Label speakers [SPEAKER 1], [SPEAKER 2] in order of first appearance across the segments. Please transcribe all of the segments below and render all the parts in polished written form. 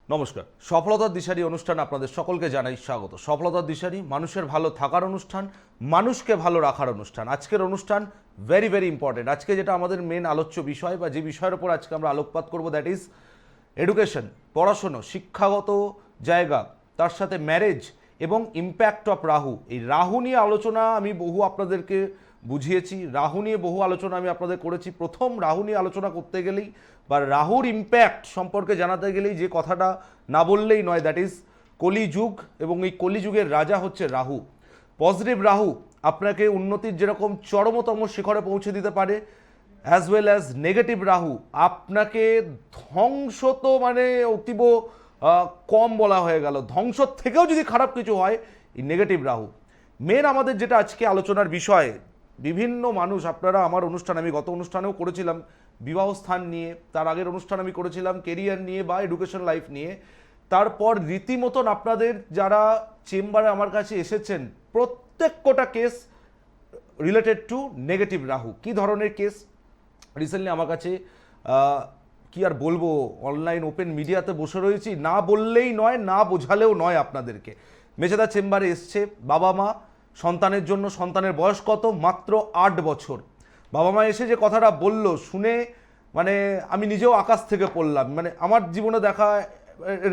[SPEAKER 1] নমস্কার। সফলতার দিশারি অনুষ্ঠান আপনাদের সকলকে জানাই স্বাগত। সফলতার দিশারি মানুষের ভালো থাকার অনুষ্ঠান, মানুষকে ভালো রাখার অনুষ্ঠান। আজকের অনুষ্ঠান ভেরি ভেরি ইম্পর্টেন্ট। আজকে যেটা আমাদের মেন আলোচ্য বিষয় বা যে বিষয়ের উপর আজকে আমরা আলোকপাত করব, দ্যাট ইজ এডুকেশন, পড়াশুনো, শিক্ষাগত জায়গা, তার সাথে ম্যারেজ এবং ইম্প্যাক্ট অফ রাহু। এই রাহু নিয়ে আলোচনা আমি বহু আপনাদেরকে বুঝিয়েছি, রাহু নিয়ে বহু আলোচনা আমি আপনাদের করেছি। প্রথম রাহু নিয়ে আলোচনা করতে গেলেই বা রাহুর ইম্প্যাক্ট সম্পর্কে জানাতে গেলেই যে কথাটা না বললেই নয়, দ্যাট ইজ কলিযুগ, এবং এই কলিযুগের রাজা হচ্ছে রাহু। পজিটিভ রাহু আপনাকে উন্নতির যেরকম চরমতম শিখরে পৌঁছে দিতে পারে, as well as negative Rahu আপনাকে ধ্বংস, তো মানে অতীব কম বলা হয়ে গেল, ধ্বংস থেকেও যদি খারাপ কিছু হয় এই নেগেটিভ রাহু। মেন আমাদের যেটা আজকে আলোচনার বিষয়, বিভিন্ন মানুষ, আপনারা আমার অনুষ্ঠান, আমি গত অনুষ্ঠানেও করেছিলাম বিবাহ স্থান নিয়ে, তার আগের অনুষ্ঠান আমি করেছিলাম কেরিয়ার নিয়ে বা এডুকেশন লাইফ নিয়ে। তারপর রীতিমতন আপনাদের যারা চেম্বারে আমার কাছে এসেছেন প্রত্যেকটা case related to negative Rahu. কি ধরনের কেস রিসেন্টলি আমার কাছে, কি আর বলবো, অনলাইন ওপেন মিডিয়াতে বসে রয়েছি, না বললেই নয়, না বোঝালেও নয় আপনাদেরকে। মেছেদা চেম্বারে এসছে বাবা মা, সন্তানের জন্য। সন্তানের বয়স কত? মাত্র 8 বছর। বাবা মা এসে যে কথাটা বলল শুনে মানে আমি নিজেও আকাশ থেকে পড়লাম। মানে আমার জীবনে দেখা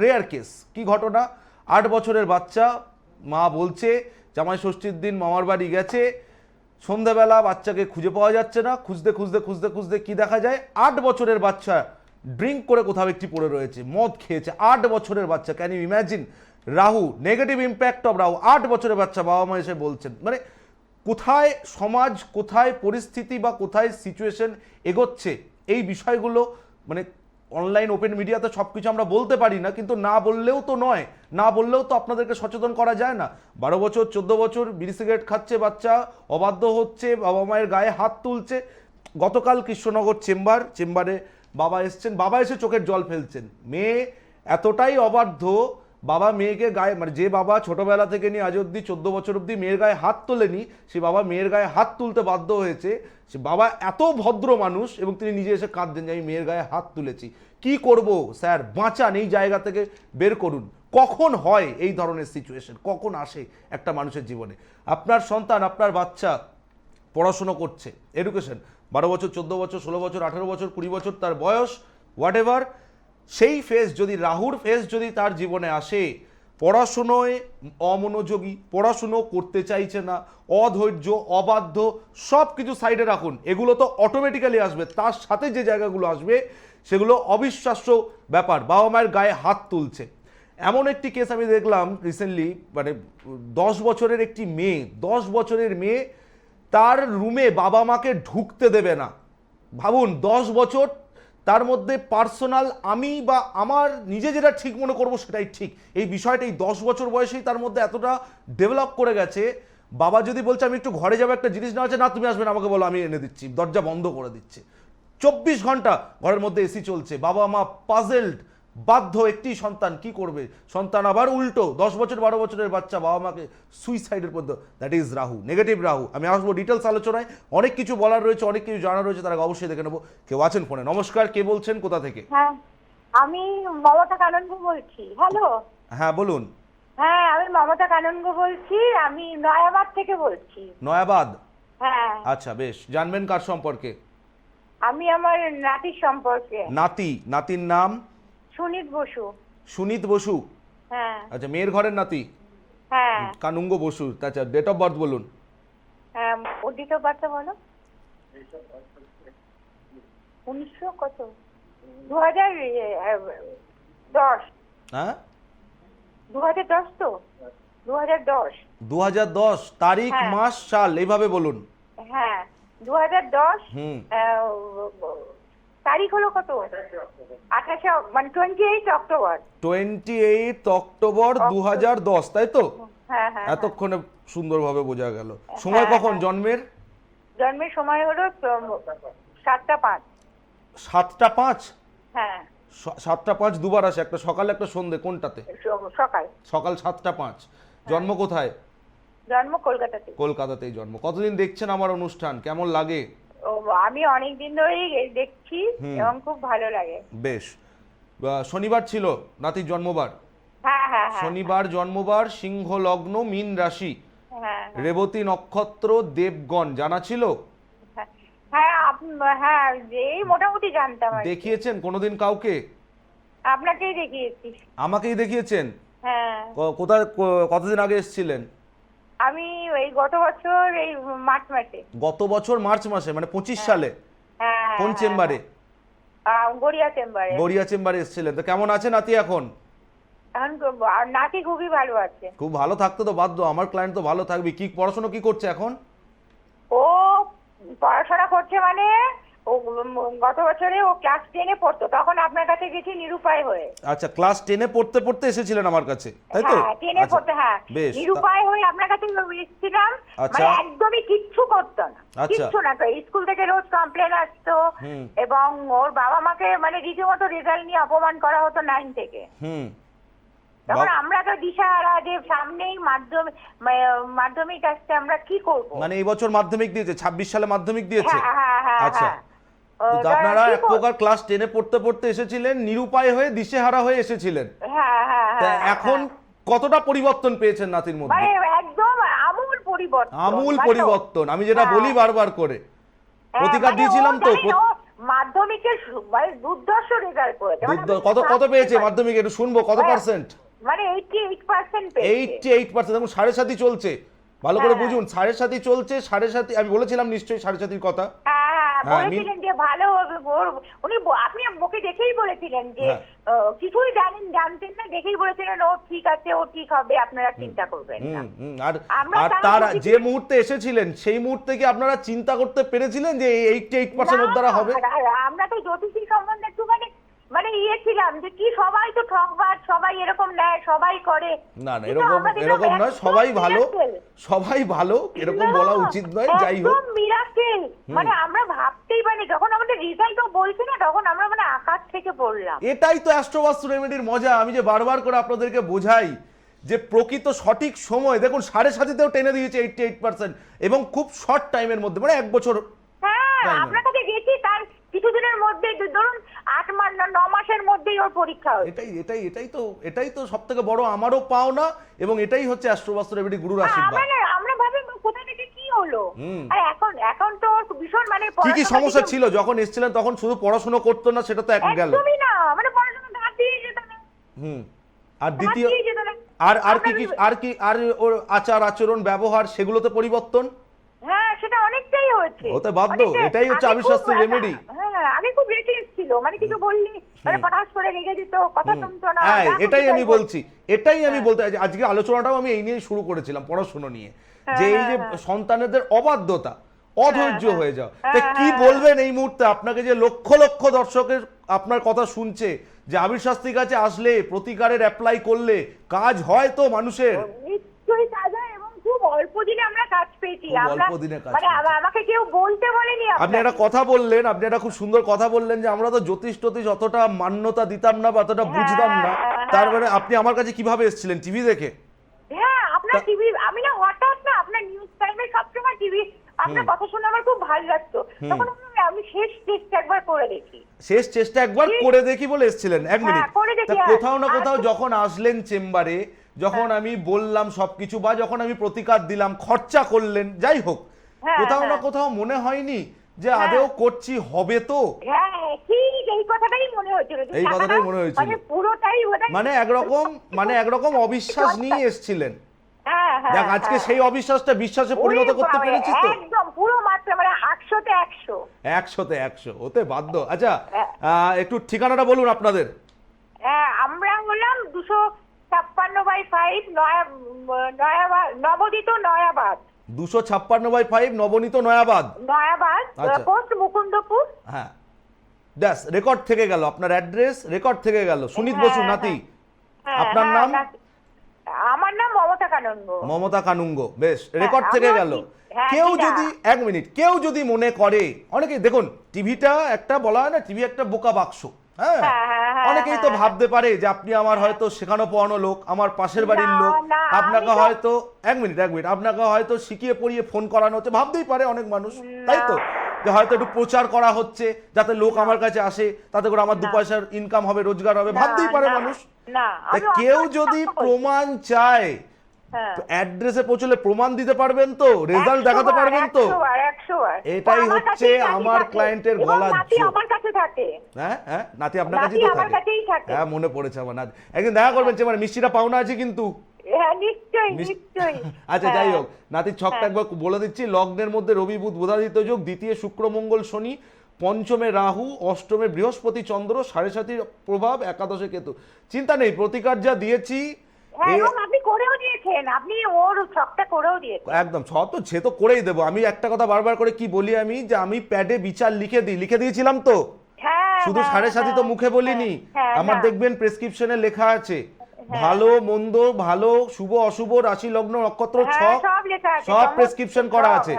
[SPEAKER 1] রেয়ার কেস। কি ঘটনা? 8 বছরের বাচ্চা, মা বলছে জামাই ষষ্ঠীর দিন মামার বাড়ি গেছে, সন্ধ্যাবেলা বাচ্চাকে খুঁজে পাওয়া যাচ্ছে না, খুঁজতে খুঁজতে খুঁজতে খুঁজতে কি দেখা যায়, 8 বছরের বাচ্চা ড্রিঙ্ক করে কোথাও একটি পড়ে রয়েছে, মদ খেয়েছে। 8 বছরের বাচ্চা, can you imagine? Rahu, negative impact of Rahu. 8 বছরের বাচ্চা, বাবা মা এসে বলছেন। মানে কোথায় সমাজ, কোথায় পরিস্থিতি বা কোথায় সিচুয়েশন এগোচ্ছে, এই বিষয়গুলো মানে অনলাইন ওপেন মিডিয়াতে সব কিছু আমরা বলতে পারি না, কিন্তু না বললেও তো নয়, না বললেও তো আপনাদেরকে সচেতন করা যায় না। 12 বছর 14 বছর বিড়ি সিগারেট খাচ্ছে বাচ্চা, অবাধ্য হচ্ছে, বাবা মায়ের গায়ে হাত তুলছে। গতকাল কৃষ্ণনগর চেম্বারে বাবা এসছেন, বাবা এসে চোখের জল ফেলছেন। মেয়ে এতটাই অবাধ্য, বাবা মেয়েকে গায়ে, মানে যে বাবা ছোটবেলা থেকে নিয়ে আজ অব্দি 14 বছর অব্দি মেয়ের গায়ে হাত তোলেনি, সে বাবা মেয়ের গায়ে হাত তুলতে বাধ্য হয়েছে। সে বাবা এত ভদ্র মানুষ এবং তিনি নিজে এসে কাঁদছেন যে আমি মেয়ের গায়ে হাত তুলেছি। কি করব স্যার, বাঁচান, এই জায়গা থেকে বের করুন। কখন হয় এই ধরনের সিচুয়েশন, কখন আসে একটা মানুষের জীবনে? আপনার সন্তান, আপনার বাচ্চা পড়াশুনো করছে, এডুকেশন, 12 বছর 14 বছর 16 বছর 18 বছর 20 বছর তার বয়স, হোয়াট এভার, সেই ফেজ যদি, রাহুর ফেজ যদি তার জীবনে আসে, পড়াশুনোয় অমনোযোগী, পড়াশুনো করতে চাইছে না, অধৈর্য, অবাধ্য, সব কিছু সাইডে রাখুন, এগুলো তো অটোমেটিক্যালি আসবে। তার সাথে যে জায়গাগুলো আসবে সেগুলো অবিশ্বাস্য ব্যাপার। বাবা মায়ের গায়ে হাত তুলছে। এমন একটি কেস আমি দেখলাম রিসেন্টলি, মানে 10 বছরের একটি মেয়ে, 10 বছরের মেয়ে, তার রুমে বাবা মাকে ঢুকতে দেবে না। ভাবুন, 10 বছর, তার মধ্যে পার্সোনাল আমি বা আমার নিজে যেটা ঠিক মনে করবো সেটাই ঠিক, এই বিষয়টা এই 10 বছর বয়সেই তার মধ্যে এতটা ডেভেলপ করে গেছে। বাবা যদি বলছে আমি একটু ঘরে যাবো, একটা জিনিস নেওয়া আছে, না তুমি আসবে না, আমাকে বলো আমি এনে দিচ্ছি, দরজা বন্ধ করে দিচ্ছে। 24 ঘন্টা ঘরের মধ্যে এসি চলছে, বাবা মা পাজেলড, বাধ্য। একটি সন্তান, কি করবে? সন্তান আবার উল্টো, 10 বছর 12 বছরের বাচ্চা বাবা মাকে সুইসাইডের পদ্ধতি। That is Rahu, negative Rahu. আমি আসবো ডিটেলস আলোচনায়, অনেক কিছু বলার রয়েছে, অনেক কিছু জানার রয়েছে, তার আগে অবশ্যই দেখে নেবো কেউ আছেন ফোনে। নমস্কার, কে বলছেন, কোথা থেকে?
[SPEAKER 2] হ্যাঁ, আমি মমতা কানন্দ বলছি। হ্যালো।
[SPEAKER 1] হ্যাঁ বলুন।
[SPEAKER 2] হ্যাঁ, আমি মমতা কানন্দ বলছি, আমি নয়াবাদ থেকে বলছি।
[SPEAKER 1] নয়াবাদ?
[SPEAKER 2] হ্যাঁ,
[SPEAKER 1] আচ্ছা বেশ, জানবেন কার সম্পর্কে?
[SPEAKER 2] আমি আমার নাতির সম্পর্কে।
[SPEAKER 1] নাতি? নাতির নাম?
[SPEAKER 2] সুনীত বসু।
[SPEAKER 1] সুনীত বসু?
[SPEAKER 2] হ্যাঁ
[SPEAKER 1] আচ্ছা, মেয়ের ঘরের নাতি?
[SPEAKER 2] হ্যাঁ
[SPEAKER 1] কানুঙ্গ বসু। আচ্ছা, ডেট অফ বার্থ বলুন।
[SPEAKER 2] হ্যাঁ, উদ্দিত বার্তা বলো। 1900 কত? 2010।
[SPEAKER 1] হ্যাঁ,
[SPEAKER 2] 2010 তো? 2010।
[SPEAKER 1] 2010 তারিখ,
[SPEAKER 2] হ্যাঁ।
[SPEAKER 1] মাস, সাল এইভাবে বলুন।
[SPEAKER 2] হ্যাঁ, 2010।
[SPEAKER 1] হুম।
[SPEAKER 2] তারিখ হলো কত? 28, মানে 28 অক্টোবর।
[SPEAKER 1] 28 অক্টোবর 2010, তাই তো?
[SPEAKER 2] হ্যাঁ হ্যাঁ।
[SPEAKER 1] এতক্ষণে সুন্দরভাবে বোঝা গেল। সময়
[SPEAKER 2] হ্যাঁ,
[SPEAKER 1] কখন
[SPEAKER 2] হ্যাঁ।
[SPEAKER 1] জন্মের?
[SPEAKER 2] জন্মের সময় হলো 7টা 5।
[SPEAKER 1] 7টা 5?
[SPEAKER 2] হ্যাঁ,
[SPEAKER 1] 7টা 5 দুবার আসে, একটা সকালে একটা সন্ধে, কোনটাতে?
[SPEAKER 2] সকাল।
[SPEAKER 1] সকাল 7টা 5। জন্ম কোথায়?
[SPEAKER 2] জন্ম কলকাতাতে।
[SPEAKER 1] কলকাতাতেই জন্ম। কতদিন দেখছেন আমার অনুষ্ঠান, কেমন লাগে?
[SPEAKER 2] ও, আমি অনেক দিন ধরেই দেখছি এবং খুব ভালো লাগে।
[SPEAKER 1] বেশ, শনিবার ছিল নাতির জন্মবার।
[SPEAKER 2] হ্যাঁ হ্যাঁ হ্যাঁ
[SPEAKER 1] শনিবার জন্মবার, সিংহ লগ্ন, মীন রাশি,
[SPEAKER 2] হ্যাঁ
[SPEAKER 1] রেবতী নক্ষত্র, দেবগণ জানা ছিল?
[SPEAKER 2] হ্যাঁ হ্যাঁ হ্যাঁ এই মোটামুটি জানতাম আর কি।
[SPEAKER 1] দেখিয়েছেন কোনোদিন কাউকে?
[SPEAKER 2] আপনাকেই দেখিয়েছি।
[SPEAKER 1] আমাকেই দেখিয়েছেন?
[SPEAKER 2] হ্যাঁ
[SPEAKER 1] কোথায় কতদিন আগে এসেছিলেন?
[SPEAKER 2] আমি এই গত বছর এই মার্চ মাসে।
[SPEAKER 1] গত বছর মার্চ মাসে, মানে 25 সালে?
[SPEAKER 2] হ্যাঁ
[SPEAKER 1] কোন চেম্বারে?
[SPEAKER 2] গড়িয়া চেম্বারে।
[SPEAKER 1] গড়িয়া চেম্বারে এসেছিলেন। তো কেমন আছে নাতি এখন?
[SPEAKER 2] এখন নাতি খুবই ভালো আছে।
[SPEAKER 1] খুব ভালো থাকতে তো বাধ্য, আমার ক্লায়েন্ট তো ভালো থাকবে। কি পড়াশোনা কি করছে এখন?
[SPEAKER 2] ও পড়াশোনা করছে মানে ও গত বছরে ও ক্লাস 10-এ পড়তো, তখন আপনার কাছে গেছি নিরুপায় হয়ে।
[SPEAKER 1] আচ্ছা, ক্লাস 10-এ পড়তে পড়তে এসেছিলেন আমার কাছে, তাই তো?
[SPEAKER 2] হ্যাঁ 10-এ
[SPEAKER 1] আচ্ছা,
[SPEAKER 2] পড়তে, হ্যাঁ
[SPEAKER 1] বেশ।
[SPEAKER 2] নিরুপায় হয়ে আপনার কাছে এসেছিলাম।
[SPEAKER 1] আচ্ছা।
[SPEAKER 2] মানে একদমই কিচ্ছু করতো না,
[SPEAKER 1] আচ্ছা।
[SPEAKER 2] কিচ্ছু না। তো স্কুল থেকে রোজ কমপ্লেন আসতো
[SPEAKER 1] হুম।
[SPEAKER 2] এবং ওর বাবা মাকে মানে রীতিমতো রেজাল্ট নিয়ে অপমান করা হতো 9 থেকে।
[SPEAKER 1] হুম।
[SPEAKER 2] তখন আমরা তো দিশাহারা যে সামনেই মাধ্যমিক আসছে, আমরা কি করব।
[SPEAKER 1] মানে এই বছর মাধ্যমিক দিয়েছে, 26 সালে মাধ্যমিক দিয়েছে?
[SPEAKER 2] হ্যাঁ হ্যাঁ হ্যাঁ
[SPEAKER 1] আচ্ছা।
[SPEAKER 2] হ্যাঁ।
[SPEAKER 1] তো আপনারা এক প্রকার ক্লাস 10-এ পড়তে পড়তে এসেছিলেন, নিরুপায় হয়ে দিশেহারা হয়ে এসেছিলেন।
[SPEAKER 2] হ্যাঁ হ্যাঁ
[SPEAKER 1] তা
[SPEAKER 2] হ্যাঁ।
[SPEAKER 1] এখন কতটা পরিবর্তন পেয়েছেন নাতির মধ্যে?
[SPEAKER 2] মানে একদম আমূল পরিবর্তন।
[SPEAKER 1] আমূল
[SPEAKER 2] মানে
[SPEAKER 1] পরিবর্তন। আমি যেটা
[SPEAKER 2] হ্যাঁ।
[SPEAKER 1] বলি বারবার করে,
[SPEAKER 2] হ্যাঁ,
[SPEAKER 1] প্রতিকার
[SPEAKER 2] মানে
[SPEAKER 1] দিয়েছিলাম
[SPEAKER 2] ও
[SPEAKER 1] তো।
[SPEAKER 2] জানেন, ও মাধ্যমিকের মানে দুর্ধর্ষ রেজাল্ট করেছে। মানে
[SPEAKER 1] কত কত পেয়েছে মাধ্যমিকে একটু শুনবো, কত পার্সেন্ট?
[SPEAKER 2] মানে 88% পেয়েছে।
[SPEAKER 1] 88%। দেখুন 7.5 চলছে, ভালো করে
[SPEAKER 2] হ্যাঁ।
[SPEAKER 1] বুঝুন। 7.5 চলছে, 7.5। আমি বলেছিলাম নিশ্চয়ই 7.5 কথা।
[SPEAKER 2] হ্যাঁ হ্যাঁ,
[SPEAKER 1] হ্যাঁ,
[SPEAKER 2] বলেছিলেন যে ভালো হবে উনি আপনি ওকে দেখেই বলেছিলেন যে
[SPEAKER 1] হ্যাঁ।
[SPEAKER 2] কিছুই জানতেন না, দেখেই বলেছিলেন ও ঠিক আছে, ও ঠিক হবে, আপনারা চিন্তা করবেন না।
[SPEAKER 1] আর
[SPEAKER 2] আমরা
[SPEAKER 1] আর
[SPEAKER 2] তাও
[SPEAKER 1] তার
[SPEAKER 2] কিছু-
[SPEAKER 1] যে মুহূর্তে এসেছিলেন সেই মুহূর্তে কি আপনারা চিন্তা করতে পেরেছিলেন যে এই 88% ওর দ্বারা হবে?
[SPEAKER 2] আমরা তো জ্যোতিষী সম্বন্ধে একটু মানে ছিলাম যে কি সবাই তো ঠকবাজ, সবাই এরকম নেয়, সবাই করে।
[SPEAKER 1] না না,
[SPEAKER 2] কিন্তু
[SPEAKER 1] এরকম
[SPEAKER 2] আমরা দেখলাম
[SPEAKER 1] এরকম নয়,
[SPEAKER 2] একদম
[SPEAKER 1] সবাই ভালো,
[SPEAKER 2] miracle।
[SPEAKER 1] সবাই ভালো এরকম
[SPEAKER 2] না,
[SPEAKER 1] বলা উচিত নয়। যাই হোক,
[SPEAKER 2] একদম miracle। মানে আমরা ভাবতেই পারিনি, যখন আমাদের রেজাল্ট বলছে না, তখন আমরা মানে আকাশ থেকে পড়লাম।
[SPEAKER 1] এটাই তো অ্যাস্ট্রোবাস্তু রেমেডির মজা। আমি যে বারবার করে আপনাদেরকে বোঝাই যে প্রকৃত সঠিক সময় দেখুন, 7.5-তেও টেনে দিয়েছে 88%, এবং খুব শর্ট টাইমের মধ্যে, মানে 1 বছর।
[SPEAKER 2] হ্যাঁ,
[SPEAKER 1] তাই না?
[SPEAKER 2] আপনার কাছে গেছি তার কিছুদিনের মধ্যে, ধরুন 8 মাস না 9 মাসের মধ্যেই ওর পরীক্ষা হয়েছে।
[SPEAKER 1] এটাই তো সব থেকে বড় আমারও পাওনা, এবং এটাই হচ্ছে অ্যাস্ট্রোবাস্তু রেমেডি গুরুর আশীর্বাদ।
[SPEAKER 2] আমরা ভাবি কোথা থেকে কি হলো।
[SPEAKER 1] হুম।
[SPEAKER 2] আর এখন তো ওর ভীষণ মানে
[SPEAKER 1] কি কি
[SPEAKER 2] পড়াশোনা
[SPEAKER 1] সমস্যা
[SPEAKER 2] থেকে-
[SPEAKER 1] ছিল যখন এসেছিলেন? তখন শুধু পড়াশোনা করতো না, সেটা তো এক গেল।
[SPEAKER 2] একদমই না, মানে পড়াশোনা ধার দিয়ে যেত না।
[SPEAKER 1] হুম। আর
[SPEAKER 2] ধার
[SPEAKER 1] দ্বিতীয়,
[SPEAKER 2] দিয়ে যেত না।
[SPEAKER 1] আর কি আর ওর আচার আচরণ ব্যবহার সেগুলোতে পরিবর্তন
[SPEAKER 2] হ্যাঁ, সেটা অনেকটাই হয়েছে।
[SPEAKER 1] হতে বাধ্য।
[SPEAKER 2] অনেকটাই।
[SPEAKER 1] এটাই হচ্ছে
[SPEAKER 2] আগে
[SPEAKER 1] আবির্শাস্ত্র
[SPEAKER 2] খুব-
[SPEAKER 1] রেমেডি।
[SPEAKER 2] হ্যাঁ, আগে খুব রেটিস ছিল, মানে কিছু বললি মানে পটাশ করে রেগে যেত, কথা শুনতো না।
[SPEAKER 1] হ্যাঁ,
[SPEAKER 2] এখন
[SPEAKER 1] এটাই আমি
[SPEAKER 2] সেটাই
[SPEAKER 1] বলছি, এটাই আমি বলতে আজকে আলোচনাটাও আমি এই নিয়ে শুরু করেছিলাম, পড়াশোনা নিয়ে, যে এই যে সন্তানদের অবাধ্যতা, অধৈর্য হয়ে যাও। তা কি বলবেন এই মুহূর্তে? আপনাকে যে লক্ষ লক্ষ দর্শকের আপনার কথা শুনছে, যে আবির শাস্ত্রীর কাছে আসলে, প্রতিকারের অ্যাপ্লাই করলে কাজ হয় তো মানুষের?
[SPEAKER 2] নিশ্চয়ই কাজ হয়, এবং খুব অল্প দিনে আমরা কাজ পেয়েছি।
[SPEAKER 1] খুব
[SPEAKER 2] আমরা
[SPEAKER 1] অল্প দিনে কাজ
[SPEAKER 2] মানে
[SPEAKER 1] পেয়েছি।
[SPEAKER 2] আমাকে কেউ বলতে বলেনি।
[SPEAKER 1] আপনি একটা কথা বললেন, আপনি একটা খুব সুন্দর কথা বললেন, যে আমরা তো জ্যোতিষ টতিষ অতটা মান্যতা দিতাম না বা অতটা বুঝতাম না। তার মানে আপনি আমার কাছে কিভাবে এসেছিলেন? টিভি দেখে?
[SPEAKER 2] হ্যাঁ, আপনার টিভি, আমি না হঠাৎ না আপনার নিউজ টাইমে সবসময় টিভি, আপনার কথা শুনে আমার খুব ভালো লাগতো। তখন আমি শেষ চেষ্টা একবার করে দেখি।
[SPEAKER 1] শেষ চেষ্টা একবার করে দেখি বলে এসেছিলেন? এক মিনিট।
[SPEAKER 2] করে দেখি,
[SPEAKER 1] তা
[SPEAKER 2] হ্যাঁ।
[SPEAKER 1] কোথাও না কোথাও যখন আসলেন চেম্বারে, যখন আমি বললাম সবকিছু, বা যখন আমি প্রতিকার দিলাম, খরচা করলেন, যাই হোক, কোথাও না কোথাও মনে হয়নি যে আদেও করছি, হবে তো?
[SPEAKER 2] হ্যাঁ, ঠিক এই কথাটাই মনে হয়েছিল। যে
[SPEAKER 1] এই কথাটাই
[SPEAKER 2] টাকাটা
[SPEAKER 1] মনে হয়েছিল।
[SPEAKER 2] মানে পুরোটাই বোধহয়
[SPEAKER 1] মানে একরকম অবিশ্বাস নিয়ে এসেছিলেন।
[SPEAKER 2] হ্যাঁ হ্যাঁ।
[SPEAKER 1] দেখ, আজকে সেই অবিশ্বাসটা বিশ্বাসে পরিণত করতে পেরেছি তো।
[SPEAKER 2] একদম পুরো মাত্রা, মানে 100-তে 100।
[SPEAKER 1] 100-তে 100 হতে বাধ্য। আচ্ছা, একটু ঠিকানাটা বলুন আপনাদের।
[SPEAKER 2] হ্যাঁ, আমরা হলাম 256/5 নবদিত নয়াবাদ।
[SPEAKER 1] 256/5 নবনীত নয়াবাদ। আচ্ছা।
[SPEAKER 2] পোস্ট মুকুন্দপুর।
[SPEAKER 1] হ্যাঁ, ব্যাস, রেকর্ড থেকে গেল, আপনার অ্যাড্রেস রেকর্ড থেকে গেল। সুনীত বসু নাতি, আপনার নাম?
[SPEAKER 2] আমার নাম মমতা কানন্দ।
[SPEAKER 1] মমতা কানুঙ্গ। বেশ, রেকর্ড থেকে গেল।
[SPEAKER 2] হ্যাঁ,
[SPEAKER 1] কেউ
[SPEAKER 2] দিদা।
[SPEAKER 1] যদি, এক মিনিট, কেউ যদি মনে করে, অনেকেই দেখুন, টিভিটা একটা বলা হয় না, টিভি একটা বোকা বাক্স। হ্যাঁ, অনেকেই তো ভাবতে পারে যে আপনি আমার হয়তো শেখানো পড়ানো লোক, আমার পাশের বাড়ির লোক,
[SPEAKER 2] না,
[SPEAKER 1] আপনাকে
[SPEAKER 2] আমি তো-
[SPEAKER 1] হয়তো, এক মিনিট, আপনাকে হয়তো শিখিয়ে পড়িয়ে ফোন করানো হচ্ছে, ভাবতেই পারে অনেক মানুষ, তাই তো? যে হয়তো একটু প্রচার করা হচ্ছে যাতে লোক আমার কাছে আসে, তাতে করে আমার 2 পয়সার ইনকাম হবে, রোজগার হবে, ভাবতেই পারে মানুষ।
[SPEAKER 2] না
[SPEAKER 1] তা কেউ যদি প্রমাণ চায়,
[SPEAKER 2] হ্যাঁ
[SPEAKER 1] অ্যাড্রেসে পৌঁছলে প্রমাণ দিতে পারবেন তো, রেজাল্ট দেখাতে পারবেন তো?
[SPEAKER 2] 100 বার।
[SPEAKER 1] এটাই
[SPEAKER 2] আমার
[SPEAKER 1] হচ্ছে
[SPEAKER 2] কাছেই নাতি
[SPEAKER 1] আমার
[SPEAKER 2] থাকে।
[SPEAKER 1] ক্লায়েন্টের
[SPEAKER 2] এবং
[SPEAKER 1] গলার
[SPEAKER 2] নাতি
[SPEAKER 1] জোর।
[SPEAKER 2] আমার কাছে থাকে।
[SPEAKER 1] হ্যাঁ হ্যাঁ, নাতি আপনার
[SPEAKER 2] নাতি
[SPEAKER 1] কাছেই তো
[SPEAKER 2] আমার
[SPEAKER 1] থাকে।
[SPEAKER 2] কাছেই থাকে।
[SPEAKER 1] হ্যাঁ, মনে পড়েছে আমার নাতি। একদিন দেখা করবেন, চেম্বারে মিষ্টিটা পাওনা আছে কিন্তু।
[SPEAKER 2] হ্যাঁ নিশ্চয়ই নিশ্চয়ই।
[SPEAKER 1] আচ্ছা, যাই হোক, নাতির ছকটা
[SPEAKER 2] হ্যাঁ।
[SPEAKER 1] একবার বলে দিচ্ছি। লগ্নের মধ্যে রবি বুধ বুধাদিত্য যোগ, দ্বিতীয় শুক্র মঙ্গল শনি, পঞ্চমে রাহু, অষ্টমে বৃহস্পতি চন্দ্র, 7.5 প্রভাব, একাদশে কেতু। চিন্তা নেই, প্রতিকার যা দিয়েছি
[SPEAKER 2] হ্যাঁ এবং আপনি করেও দিয়েছেন, আপনি ওর ছকটা করেও দিয়েছেন।
[SPEAKER 1] একদম সে তো করেই দেবো। আমি একটা কথা বারবার করে কি বলি, আমি যে আমি প্যাডে বিচার লিখে দিয়েছিলাম তো,
[SPEAKER 2] হ্যাঁ
[SPEAKER 1] শুধু 7.5 তো মুখে বলিনি। আমার দেখবেন প্রেসক্রিপশনে লেখা আছে ভালো মন্দ, ভালো শুভ অশুভ, রাশি লগ্ন নক্ষত্র ছক, সব প্রেসক্রিপশন করা আছে।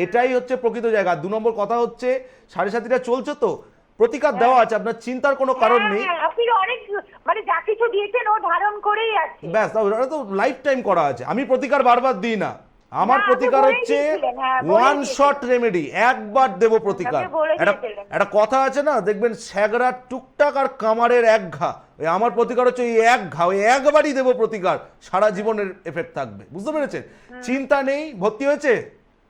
[SPEAKER 1] এটাই হচ্ছে প্রকৃত জায়গা। 2 নম্বর কথা হচ্ছে 7.5টা চলছে তো, প্রতিকার দেওয়া আছে, আপনার চিন্তার কোনো কারণ নেই।
[SPEAKER 2] আপনি অনেক মানে যা কিছু দিয়েছেন ও ধারণ করেই আছে।
[SPEAKER 1] ব্যাস, ওটা তো লাইফ টাইম করা আছে। আমি প্রতিকার বারবার দিই না, আমার
[SPEAKER 2] না,
[SPEAKER 1] প্রতিকার
[SPEAKER 2] আপনি
[SPEAKER 1] হচ্ছে
[SPEAKER 2] বলেই দিয়েছিলেন, হ্যাঁ,
[SPEAKER 1] ওয়ান
[SPEAKER 2] বলেই
[SPEAKER 1] শট রেমেডি, একবার দেব প্রতিকার।
[SPEAKER 2] আপনি বলে দিয়েছিলেন।
[SPEAKER 1] একটা কথা আছে না, দেখবেন স্যাগরার টুকটাক আর কামারের এক ঘা, ওই আমার প্রতিকার হচ্ছে এই এক ঘা, ওই একবারই দেব প্রতিকার, সারা জীবনের এফেক্ট থাকবে। বুঝতে পেরেছেন? চিন্তা নেই। ভর্তি হয়েছে?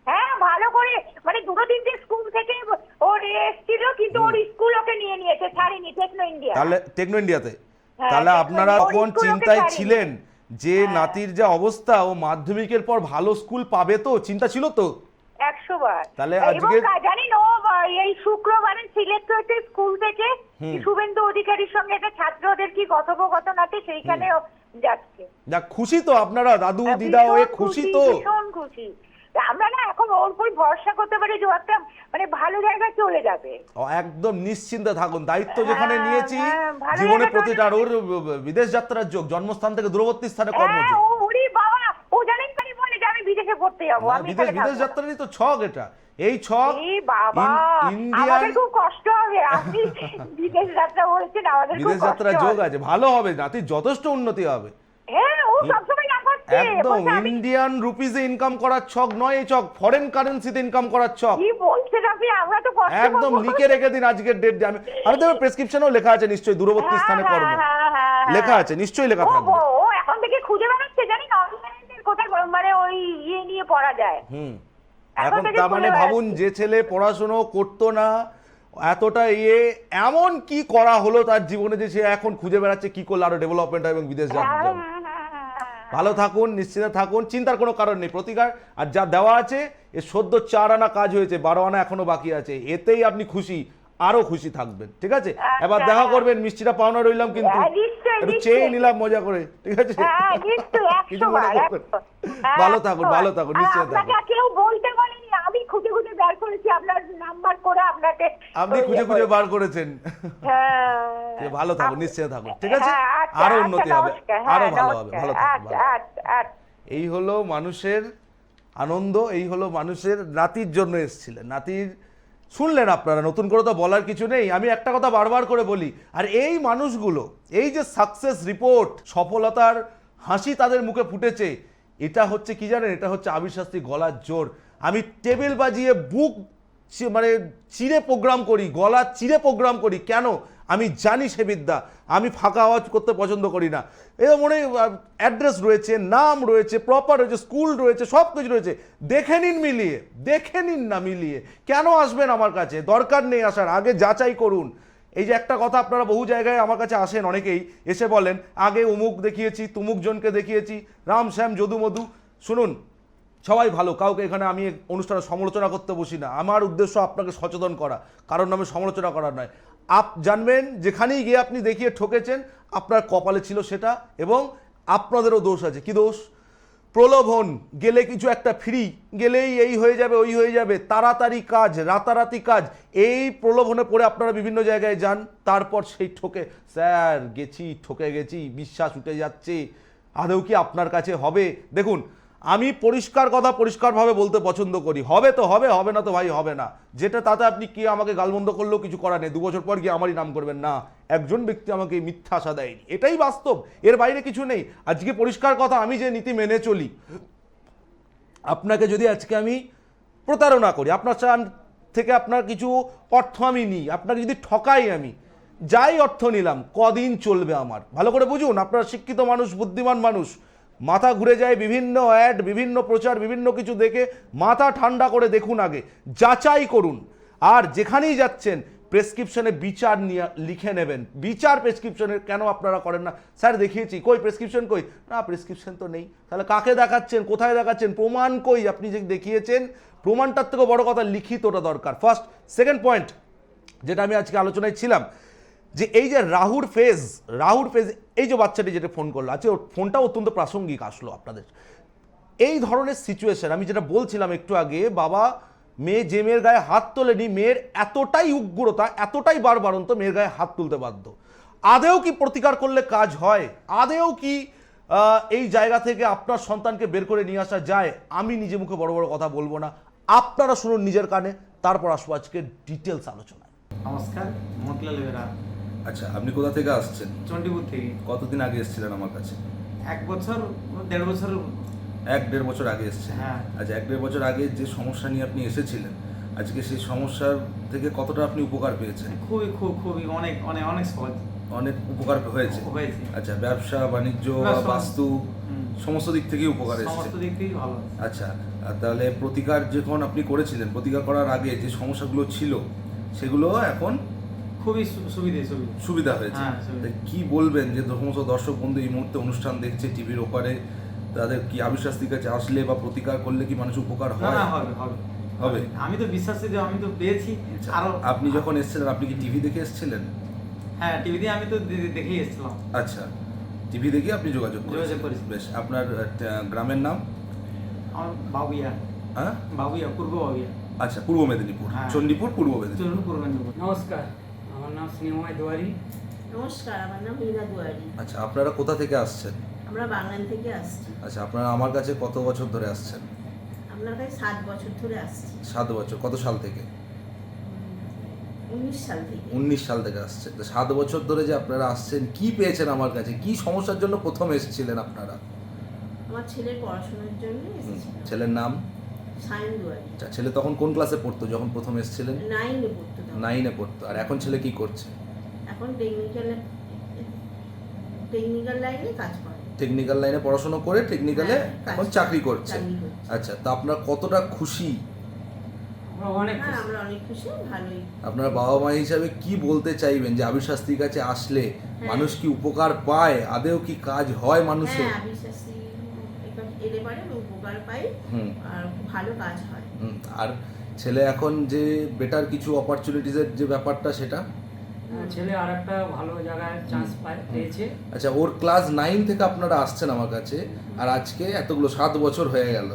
[SPEAKER 2] হ্যাঁ ভালো করে, মানে 2-3টে স্কুল থেকে ওর এসেছিল, কিন্তু ওর স্কুল ওকে নিয়ে নিয়েছে, ছাড়েনি টেকনো ইন্ডিয়া।
[SPEAKER 1] তাহলে টেকনো ইন্ডিয়াতে,
[SPEAKER 2] হ্যাঁ,
[SPEAKER 1] তাহলে
[SPEAKER 2] টেকনো
[SPEAKER 1] আপনারা
[SPEAKER 2] ইন্ডিয়া, ওর
[SPEAKER 1] তখন
[SPEAKER 2] স্কুল ওকে
[SPEAKER 1] চিন্তায়
[SPEAKER 2] ছাড়েনি।
[SPEAKER 1] ছিলেন যে নাতির যা অবস্থা, ও মাধ্যমিকের পর ভালো স্কুল পাবে, তো চিন্তা ছিল তো।
[SPEAKER 2] 100 বার।
[SPEAKER 1] তাহলে
[SPEAKER 2] এবং
[SPEAKER 1] আজকে-
[SPEAKER 2] জানেন ও এই শুক্রবারে সিলেক্ট হয়েছে স্কুল থেকে, শুভেন্দু অধিকারীর সঙ্গে একটা ছাত্রদের কি কথোপকথন আছে, সেইখানে ও যাচ্ছে।
[SPEAKER 1] যাক, খুশি তো আপনারা দাদু
[SPEAKER 2] হ্যাঁ,
[SPEAKER 1] দিদা হয়ে
[SPEAKER 2] ভীষণ
[SPEAKER 1] খুশি তো?
[SPEAKER 2] ভীষণ খুশি। আমরা না এখন ওর উপর ভরসা করতে পারি যে ও একটা মানে ভালো জায়গায় চলে যাবে।
[SPEAKER 1] একদম নিশ্চিন্তে থাকুন। দায়িত্ব যেখানে
[SPEAKER 2] হ্যাঁ,
[SPEAKER 1] নিয়েছি,
[SPEAKER 2] হ্যাঁ, ভালো
[SPEAKER 1] জীবনে
[SPEAKER 2] জায়গায়
[SPEAKER 1] প্রতিটা, আর
[SPEAKER 2] চলে
[SPEAKER 1] ওর বিদেশ যাত্রার যোগ, জন্মস্থান থেকে দূরবর্তী স্থানে
[SPEAKER 2] হ্যাঁ
[SPEAKER 1] কর্মযোগ।
[SPEAKER 2] ও ওরে বাবা, ও জানেন খালি বলে যে আমি বিদেশে পড়তে যাবো,
[SPEAKER 1] না,
[SPEAKER 2] আমি
[SPEAKER 1] বিদেশ
[SPEAKER 2] এখানে
[SPEAKER 1] বিদেশ
[SPEAKER 2] থাকবো না।
[SPEAKER 1] যাত্রারই তো ছক এটা। এই ছক
[SPEAKER 2] এ বাবা,
[SPEAKER 1] ইন্ডিয়ান
[SPEAKER 2] আমাদের খুব কষ্ট হবে। আপনি বিদেশ যাত্রা বলছেন, আমাদের খুব
[SPEAKER 1] বিদেশ
[SPEAKER 2] কষ্ট
[SPEAKER 1] যাত্রার যোগ
[SPEAKER 2] হবে।
[SPEAKER 1] আছে, ভালো হবে, নাতির যথেষ্ট উন্নতি হবে।
[SPEAKER 2] হ্যাঁ ও সবসময় লাফাচ্ছে,
[SPEAKER 1] একদম
[SPEAKER 2] বলছে আমি
[SPEAKER 1] ইন্ডিয়ান রুপিজে ইনকাম করার ছক নয় এই ছক, ফরেন কারেন্সিতে ইনকাম করার ছক।
[SPEAKER 2] কি বলছেন আপনি, আমরা তো কষ্ট
[SPEAKER 1] একদম
[SPEAKER 2] পাবো।
[SPEAKER 1] লিখে রেখে দিন আজকের ডেট। আমি দেখো প্রেসক্রিপশনেও লেখা আছে নিশ্চয়ই, দূরবর্তী
[SPEAKER 2] হ্যাঁ,
[SPEAKER 1] স্থানে কর্ম
[SPEAKER 2] হ্যাঁ।
[SPEAKER 1] লেখা আছে, নিশ্চয়ই লেখা থাকবে।
[SPEAKER 2] ও এখন থেকে খুঁজে বেড়াচ্ছে, জানি না অনলাইনে কোথায় মানে ওই ইয়ে নিয়ে পড়া যায়।
[SPEAKER 1] এখন
[SPEAKER 2] থেকে
[SPEAKER 1] তার মানে
[SPEAKER 2] খুঁজে
[SPEAKER 1] ভাবুন, যে ছেলে পড়াশোনা করতো না, এতটা এমন কি করা হলো তার জীবনে যে সে এখন খুঁজে বেড়াচ্ছে কি করলে আরো ডেভেলপমেন্ট হয় এবং বিদেশ যাবে। ভালো থাকুন, নিশ্চিন্তে থাকুন, চিন্তার কোনো কারণ নেই। প্রতিকার আর যা দেওয়া আছে, এ সদ্য 4 আনা কাজ হয়েছে, 12 আনা এখনো বাকি আছে, এতেই আপনি খুশি, আরো খুশি থাকবেন। ঠিক আছে, এবার দেখা করবেন, মিষ্টিটা পাওনা রইলাম কিন্তু, একটু চেয়ে নিলাম মজা করে। ঠিক আছে, কিছু মনে করবেন না। ভালো থাকুন, ভালো থাকুন, নিশ্চিন্তে থাকুন।
[SPEAKER 2] কেউ বলতে বলেনি, আমি খুঁজে খুঁজে বের করেছি আপনার নাম্বার করে আপনাকে।
[SPEAKER 1] আপনি খুঁজে খুঁজে বার করেছেন।
[SPEAKER 2] হ্যাঁ
[SPEAKER 1] ভালো থাকুন, নিশ্চিন্তে থাকুন। ঠিক আছে,
[SPEAKER 2] আচ্ছা,
[SPEAKER 1] আরো
[SPEAKER 2] আচ্ছা,
[SPEAKER 1] উন্নতি হবে,
[SPEAKER 2] নমস্কার,
[SPEAKER 1] আরো
[SPEAKER 2] হ্যাঁ,
[SPEAKER 1] ভালো হবে।
[SPEAKER 2] নমস্কার,
[SPEAKER 1] ভালো থাকুন,
[SPEAKER 2] আচ্ছা,
[SPEAKER 1] ভালো।
[SPEAKER 2] আচ্ছা।
[SPEAKER 1] এই হলো মানুষের আনন্দ, এই হলো মানুষের। নাতির জন্য এসেছিলেন, নাতির শুনলেন আপনারা, নতুন করে তো বলার কিছু নেই। আমি একটা কথা বারবার করে বলি, আর এই মানুষগুলো, এই যে সাকসেস রিপোর্ট, সফলতার হাসি তাদের মুখে ফুটেছে, এটা হচ্ছে কি জানেন, এটা হচ্ছে আবির শাস্ত্রী গলার জোর। আমি টেবিল বাজিয়ে বুক মানে চিরে প্রোগ্রাম করি, গলা চিরে প্রোগ্রাম করি। কেন? আমি জানি সে বিদ্যা। আমি ফাঁকা আওয়াজ করতে পছন্দ করি না। এর মনে অ্যাড্রেস রয়েছে, নাম রয়েছে, প্রপার রয়েছে, স্কুল রয়েছে, সব কিছু রয়েছে। দেখে নিন মিলিয়ে, দেখে নিন না মিলিয়ে। কেন আসবেন আমার কাছে? দরকার নেই আসার, আগে যাচাই করুন। এই যে একটা কথা, আপনারা বহু জায়গায় আমার কাছে আসেন, অনেকেই এসে বলেন আগে অমুক দেখিয়েছি, তুমুক জনকে দেখিয়েছি, রাম শ্যাম যদু মধু। শুনুন, সবাই ভালো, কাউকে এখানে আমি অনুষ্ঠানে সমালোচনা করতে বসি না। আমার উদ্দেশ্য আপনাকে সচেতন করা, কারণ নামে সমালোচনা করার নয়। জানবেন যেখানেই গিয়ে আপনি দেখিয়ে ঠকেছেন, আপনার কপালে ছিল সেটা, এবং আপনাদেরও দোষ আছে। কি দোষ? প্রলোভন, গেলে কিছু একটা ফ্রি, গেলেই এই হয়ে যাবে ওই হয়ে যাবে, তাড়াতাড়ি কাজ, রাতারাতি কাজ, এই প্রলোভনে পড়ে আপনারা বিভিন্ন জায়গায় যান। তারপর সেই স্যার গেছি, ঠকে গেছি, বিশ্বাস উঠে যাচ্ছে, আদৌ কি আপনার কাছে হবে? দেখুন, আমি পরিষ্কার কথা পরিষ্কারভাবে বলতে পছন্দ করি। হবে তো হবে, হবে না তো ভাই হবে না। যেটা তাতে আপনি কি আমাকে গালমন্দ করলেও কিছু করার নেই, 2 বছর পর গিয়ে আমারই নাম করবেন না। একজন ব্যক্তি আমাকে মিথ্যা আশা দেয়নি, এটাই বাস্তব, এর বাইরে কিছু নেই। আজকে পরিষ্কার কথা, আমি যে নীতি মেনে চলি, আপনাকে যদি আজকে আমি প্রতারণা করি, আপনার সাথে আমি থেকে আপনার কিছু অর্থ আমি নিই, আপনাকে যদি ঠকাই আমি, যাই অর্থ নিলাম কদিন চলবে আমার? ভালো করে বুঝুন, আপনারা শিক্ষিত মানুষ, বুদ্ধিমান মানুষ, মাথা ঘুরে যায় বিভিন্ন অ্যাড, বিভিন্ন প্রচার, বিভিন্ন কিছু দেখে মাথা ঠান্ডা করে দেখুন, আগে যাচাই করুন। আর যেখানেই যাচ্ছেন প্রেসক্রিপশনে বিচার নিয়ে লিখে নেবেন। বিচার প্রেসক্রিপশনের কেন আপনারা করেন না? স্যার দেখিয়েছি, কই প্রেসক্রিপশন কই? না প্রেসক্রিপশন তো নেই। তাহলে কাকে দেখাচ্ছেন, কোথায় দেখাচ্ছেন, প্রমাণ কই? আপনি যে দেখিয়েছেন প্রমাণটার থেকে বড় কথা লিখিতটা দরকার। ফার্স্ট। সেকেন্ড পয়েন্ট যেটা আমি আজকে আলোচনায় ছিলাম, যে এই যে রাহুর ফেজ, এই যে বাচ্চাটি যেটা ফোন করলো, আজকে ওর ফোনটা অত্যন্ত প্রাসঙ্গিক আসলো আপনাদের। এই ধরনের সিচুয়েশন আমি যেটা বলছিলাম একটু আগে, বাবা মেয়ে যে মেয়ের গায়ে হাত তোলেনি, মেয়ের এতটাই উগ্রতা, এতটাই বারবারন্ত, মেয়ের গায়ে হাত তুলতে বাধ্য। আদেও কি প্রতিকার করলে কাজ হয়? আদেও কি এই জায়গা থেকে আপনার সন্তানকে বের করে নিয়ে আসা যায়? আমি নিজে মুখে বড় বড় কথা বলবো না, আপনারা শুনুন নিজের কানে, তারপর আসবো আজকে ডিটেলস আলোচনায়।
[SPEAKER 3] নমস্কার, মতিলাল বেরা,
[SPEAKER 4] আচ্ছা, আপনি কোথা থেকে আসছেন?
[SPEAKER 3] চণ্ডীপুর থেকে।
[SPEAKER 4] কতদিন আগে এসেছিলেন আমার কাছে?
[SPEAKER 3] 1 বছর 1.5 বছর।
[SPEAKER 4] 1-1.5 বছর আগে এসেছেন?
[SPEAKER 3] হ্যাঁ।
[SPEAKER 4] আচ্ছা, 1-1.5 বছর আগে যে সমস্যা নিয়ে আপনি এসেছিলেন, আজকে সেই সমস্যার থেকে কতটা আপনি উপকার পেয়েছেন?
[SPEAKER 3] খুবই অনেক অনেক অনেক সহজ
[SPEAKER 4] অনেক উপকার হয়েছে। আচ্ছা, ব্যবসা বাণিজ্য বা বাস্তু সমস্ত দিক থেকেই উপকার এসেছে।
[SPEAKER 3] সমস্ত দিক থেকেই ভালো।
[SPEAKER 4] আচ্ছা, আর তাহলে প্রতিকার যখন আপনি করেছিলেন, প্রতিকার করার আগে যে সমস্যাগুলো ছিল সেগুলো এখন
[SPEAKER 3] খুবই
[SPEAKER 4] সুবিধা হয়েছে।
[SPEAKER 3] হ্যাঁ, সুবিধা।
[SPEAKER 4] তাই কি বলবেন যে সমস্ত দর্শক বন্ধু এই মুহূর্তে অনুষ্ঠান দেখছে টিভির ওপারে, তাদের কি আবির্শাস্তির কাছে আসলে বা প্রতিকার করলে কি মানুষ উপকার
[SPEAKER 3] না
[SPEAKER 4] হয়?
[SPEAKER 3] না, হবে। আমি তো বিশ্বাসী যে আমি তো পেয়েছি।
[SPEAKER 4] আচ্ছা,
[SPEAKER 3] আরো
[SPEAKER 4] আপনি যখন এসেছিলেন আপনি কি টিভি দেখে এসেছিলেন?
[SPEAKER 3] হ্যাঁ, টিভিতে আমি তো দেখেই এসেছিলাম।
[SPEAKER 4] আচ্ছা, টিভি দেখে আপনি যোগাযোগ করেছি। বেশ, আপনার গ্রামের নাম?
[SPEAKER 3] আমার বাবুইয়া।
[SPEAKER 4] হ্যাঁ,
[SPEAKER 3] বাবুইয়া, পূর্ব বাবুইয়া।
[SPEAKER 4] আচ্ছা, পূর্ব মেদিনীপুর।
[SPEAKER 3] হ্যাঁ।
[SPEAKER 4] চণ্ডীপুর, পূর্ব মেদিনীপুর।
[SPEAKER 3] পূর্ব মেদিনীপুর।
[SPEAKER 5] নমস্কার, আমার নাম স্নেহময় দুয়ারি।
[SPEAKER 6] নমস্কার, আমার নাম মীরা দুয়ারি।
[SPEAKER 4] আচ্ছা, আপনারা কোথা থেকে আসছেন?
[SPEAKER 6] আমরা বাংলান থেকে আসছি।
[SPEAKER 4] আচ্ছা, আপনারা আমার কাছে কত বছর ধরে আসছেন?
[SPEAKER 6] আপনার কাছে 7 বছর ধরে আসছি।
[SPEAKER 4] 7 বছর। কত সাল থেকে?
[SPEAKER 6] 19 সাল থেকে।
[SPEAKER 4] 19 সাল থেকে আসছেন। তো 7 বছর ধরে যে আপনারা আসছেন, কি পেয়েছেন আমার কাছে? কি সমস্যার জন্য প্রথম এসেছিলেন আপনারা?
[SPEAKER 6] আমার ছেলের পড়াশোনার জন্য এসেছি।
[SPEAKER 4] ছেলের নাম?
[SPEAKER 6] সায়ন দুয়ারি।
[SPEAKER 4] আচ্ছা, ছেলে তখন কোন ক্লাসে পড়তো যখন প্রথম এসেছিলেন?
[SPEAKER 6] 9-এ পড়তো তখন।
[SPEAKER 4] 9-এ পড়তো। আর এখন ছেলে কি করছে?
[SPEAKER 6] এখন টেকনিক্যাল লাইনে কাজ করে।
[SPEAKER 4] টেকনিক্যাল লাইনে পড়াশোনা করে টেকনিক্যালে
[SPEAKER 6] হ্যাঁ, কাজ
[SPEAKER 4] এখন
[SPEAKER 6] করে।
[SPEAKER 4] চাকরি করছে।
[SPEAKER 6] চাকরি করছে।
[SPEAKER 4] আচ্ছা, তো আপনারা কতটা খুশি?
[SPEAKER 5] আমরা অনেক
[SPEAKER 6] হ্যাঁ,
[SPEAKER 5] খুশি।
[SPEAKER 6] আমরা অনেক খুশি, ভালোই।
[SPEAKER 4] আপনারা বাবা মা হিসাবে কি বলতে চাইবেন যে আবির্শাস্তির কাছে আসলে
[SPEAKER 6] হ্যাঁ।
[SPEAKER 4] মানুষ কি উপকার পায়? আদেও কি কাজ হয় মানুষের?
[SPEAKER 6] হ্যাঁ, বিশ্বাসী এলে পারে উপকার পাই
[SPEAKER 4] হুম।
[SPEAKER 6] আর খুব ভালো কাজ হয়।
[SPEAKER 4] আর ছেলে এখন যে বেটার কিছু অপরচুনিটিসের যে ব্যাপারটা সেটা?
[SPEAKER 5] ছেলে আর একটা ভালো জায়গায় চান্স পেয়েছে।
[SPEAKER 4] আচ্ছা, ওর ক্লাস 9 থেকে আপনারা আসছেন আমার কাছে, আর আজকে এতগুলো 7 বছর হয়ে গেল।